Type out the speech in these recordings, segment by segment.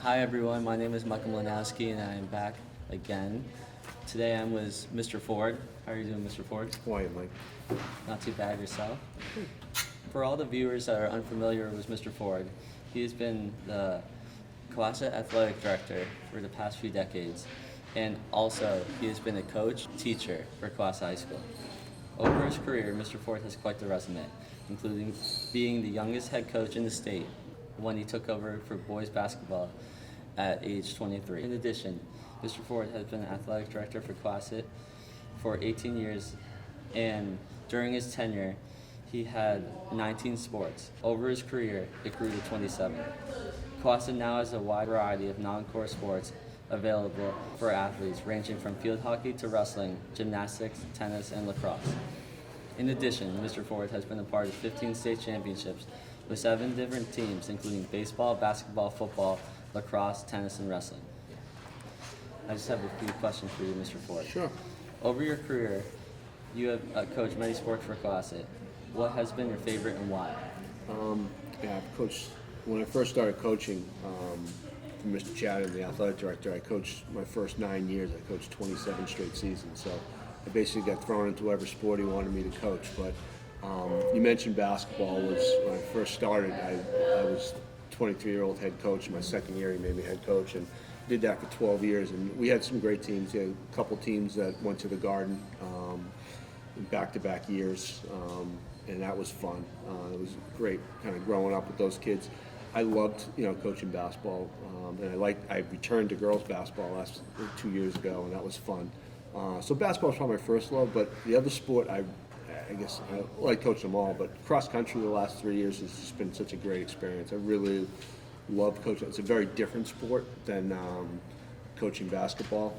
Hi everyone, my name is Milanoski and I am back again. Today I'm with Mr. Ford. How are you doing, Mr. Ford? How are you, Mike? Not too bad yourself. For all the viewers that are unfamiliar with Mr. Ford, he has been the Kawasa Athletic Director for the past few decades, and also he has been a coach, teacher for Kawasa High School. Over his career, Mr. Ford has quite the resume, including being the youngest head coach in the state when he took over for boys basketball at age 23. In addition, Mr. Ford has been athletic director for Quasit for 18 years, and during his tenure, he had 19 sports. Over his career, it grew to 27. Quasit now has a wide variety of non-core sports available for athletes, ranging from field hockey to wrestling, gymnastics, tennis, and lacrosse. In addition, Mr. Ford has been a part of 15 state championships with 7 different teams, including baseball, basketball, football, lacrosse, tennis, and wrestling. I just have a few questions for you, Mr. Ford. Sure. Over your career, you have coached many sports for Quasit. What has been your favorite and why? Yeah, I've coached, when I first started coaching for Mr. Chatham, the athletic director, I coached my first 9 years. I coached 27 straight seasons. So I basically got thrown into whatever sport he wanted me to coach. But you mentioned basketball. Was when I first started, I was 23-year-old head coach. My second year, he made me head coach, and did that for 12 years. And we had some great teams. We had a couple teams that went to the Garden in back-to-back years, and that was fun. It was great, kind of growing up with those kids. I loved, coaching basketball, and I returned to girls basketball last 2 years ago, and that was fun. So basketball was probably my first love, but the other sport I guess I like coaching them all, but cross country the last 3 years has just been such a great experience. I really love coaching. It's a very different sport than coaching basketball.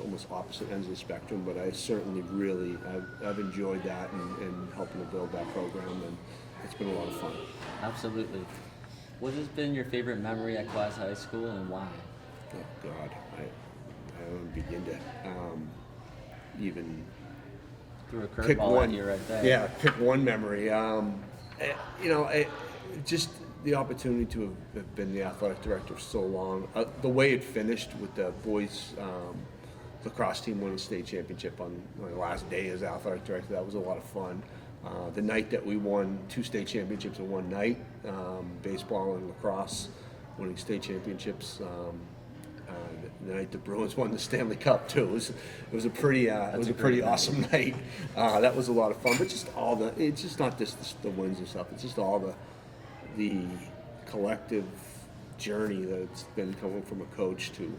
Almost opposite ends of the spectrum, but I certainly really I've enjoyed that and helping to build that program, and it's been a lot of fun. Absolutely. What has been your favorite memory at Quasit High School and why? Oh God, I don't begin to even Threw a pick curveball one. at you right there. Yeah, pick one memory. Just the opportunity to have been the athletic director for so long. The way it finished with the boys lacrosse team winning the state championship on my last day as athletic director, that was a lot of fun. The night that we won 2 state championships in one night, baseball and lacrosse winning state championships. The night the Bruins won the Stanley Cup too. It was a pretty awesome night. That was a lot of fun. But just it's just not just the wins and stuff. It's just all the collective journey that's been coming from a coach to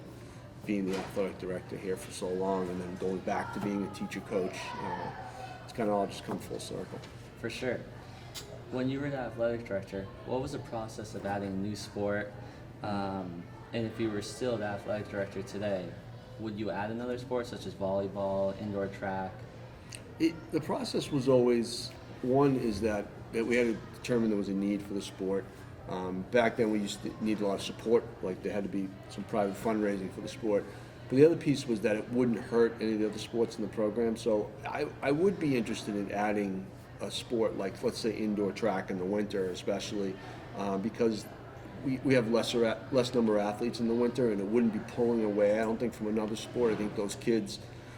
being the athletic director here for so long, and then going back to being a teacher coach. It's kind of all just come full circle. For sure. When you were the athletic director, what was the process of adding a new sport? And if you were still the athletic director today, would you add another sport such as volleyball, indoor track? The process was always, one is that we had to determine there was a need for the sport. Back then we used to need a lot of support, like there had to be some private fundraising for the sport. But the other piece was that it wouldn't hurt any of the other sports in the program. So I would be interested in adding a sport like, let's say, indoor track in the winter especially, because we have less number of athletes in the winter, and it wouldn't be pulling away, I don't think, from another sport. I think those kids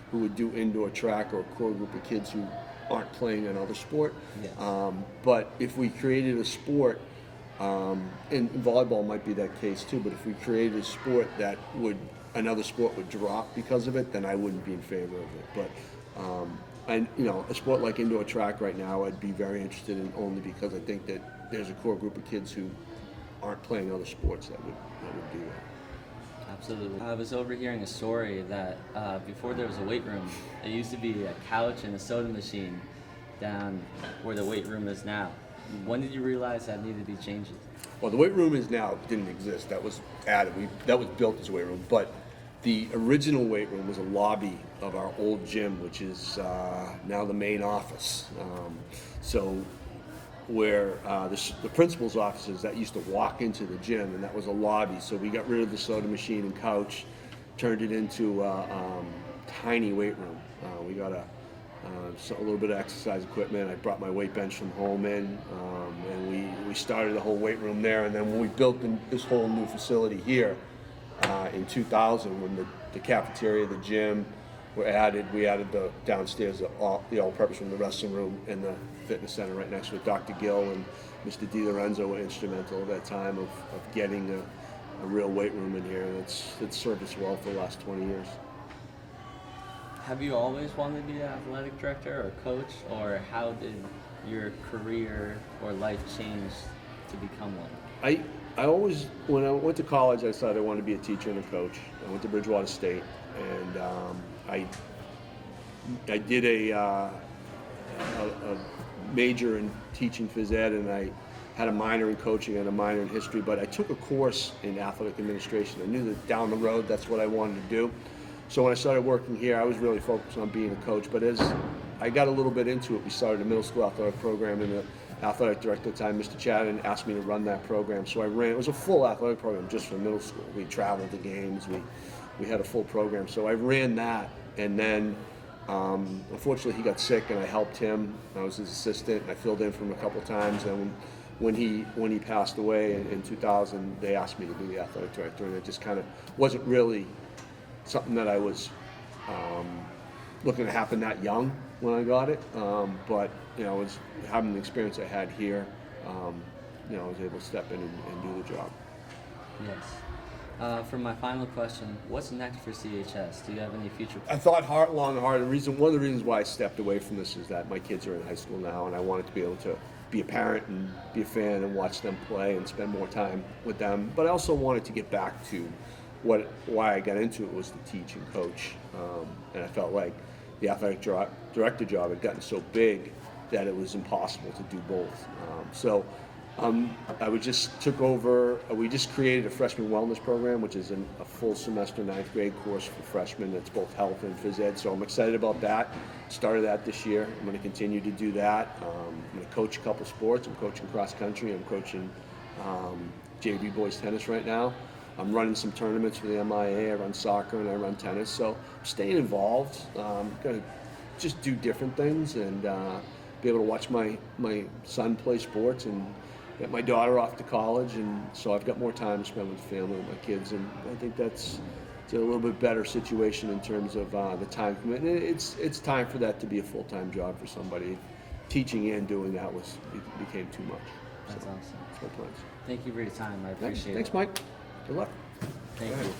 who would do indoor track, or a core group of kids who aren't playing another sport. Yes. But if we created a sport, and volleyball might be that case too, but if we created a sport that another sport would drop because of it, then I wouldn't be in favor of it. But a sport like indoor track right now, I'd be very interested in, only because I think that there's a core group of kids who aren't playing other sports that would do that. Absolutely. I was overhearing a story that before there was a weight room, there used to be a couch and a soda machine down where the weight room is now. When did you realize that needed to be changed? Well, the weight room didn't exist. That was added. That was built as a weight room. But the original weight room was a lobby of our old gym, which is now the main office. Where the principal's office is, that used to walk into the gym, and that was a lobby. So we got rid of the soda machine and couch, turned it into a tiny weight room. We got a so a little bit of exercise equipment. I brought my weight bench from home in, and we started the whole weight room there. And then when we built this whole new facility here in 2000, when the cafeteria, the gym were added, we added the downstairs, the all-purpose room, the wrestling room, and the fitness center right next to it. Dr. Gill and Mr. DiLorenzo were instrumental at that time of getting a real weight room in here, and it's served us well for the last 20 years. Have you always wanted to be an athletic director or coach, or how did your career or life change to become one? I always, when I went to college, I decided I wanted to be a teacher and a coach. I went to Bridgewater State, and I did a major in teaching phys ed, and I had a minor in coaching and a minor in history, but I took a course in athletic administration. I knew that down the road that's what I wanted to do. So when I started working here, I was really focused on being a coach, but as I got a little bit into it, we started a middle school athletic program, and the athletic director at the time, Mr. Chadden, asked me to run that program. So I ran, it was a full athletic program just for middle school. We traveled to games, we had a full program. So I ran that, and then unfortunately he got sick, and I helped him. I was his assistant, and I filled in for him a couple times. And when he passed away in 2000, they asked me to be the athletic director, and it just kind of wasn't really something that I was looking to happen that young when I got it. But it was having the experience I had here. I was able to step in and do the job. Yes. For my final question, what's next for CHS? Do you have any future plans? I thought long and hard. One of the reasons why I stepped away from this is that my kids are in high school now, and I wanted to be able to be a parent and be a fan and watch them play and spend more time with them. But I also wanted to get back to why I got into it, was to teach and coach, and I felt like the athletic director job had gotten so big that it was impossible to do both. We just created a freshman wellness program, which is a full semester 9th grade course for freshmen that's both health and phys ed, so I'm excited about that. Started that this year. I'm going to continue to do that. I'm going to coach a couple sports. I'm coaching cross country. I'm coaching JV boys tennis right now. I'm running some tournaments for the MIA. I run soccer and I run tennis, so I'm staying involved. I'm going to just do different things and be able to watch my son play sports and get my daughter off to college, and so I've got more time to spend with the family and my kids, and I think it's a little bit better situation in terms of the time commitment. It's time for that to be a full-time job for somebody. Teaching and doing that became too much. That's awesome. That's my plans. Thank you for your time. I appreciate it. Thanks, Mike. Good luck. Thank you.